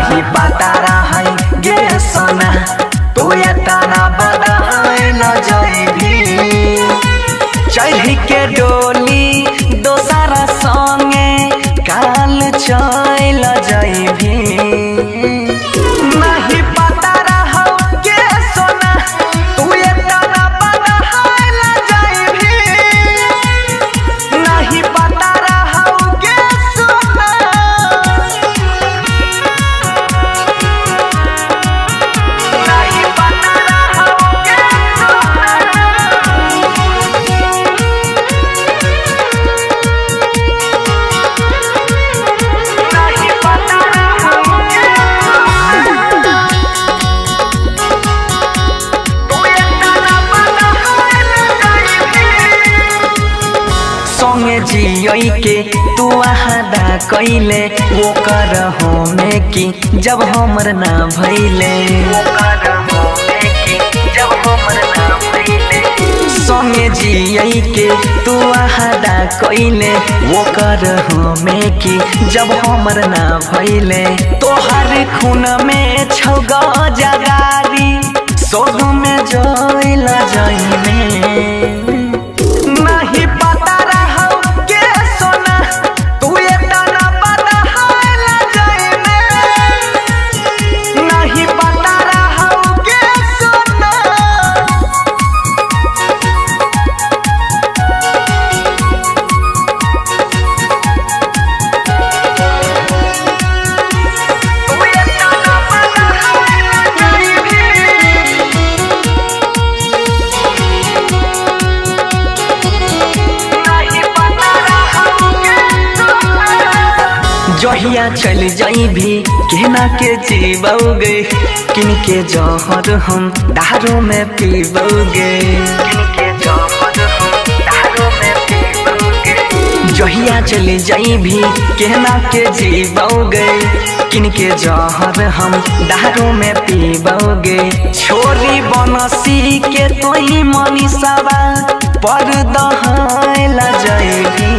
नहीं पता रहे गे सोना तू एतना बदल जाइबी चढ़ी के डोली दोसरा संगे काल चल जाइबी नहीं पता रहो गे सोना तू एतना बदल जाइबी नहीं पता रहो गे सोना नहीं पता रहो गे संगे जियई के तू आदा कैले वो कर होमे की जब हमर ना भइले संगे जियई के तू आदा कैले वो कर होमे की जब हमर ना भइले तोहर खून में छौग जगारी सोग में जइल जाइने नहीं पता रहो गे सोना तू एतना बदल जाइने नहीं पता रहो गे सोना तू एतना बदल जाइबी जहिया चल जाइबी केना के जीबोगे किन के जहर हम दारू में पीबोगे जहिया चल जाइबी केना के जीबोगे किन के जहर हम दारू में पीबोगे छोरी बनसी के तोही मनीषावा पर दहला जाइबी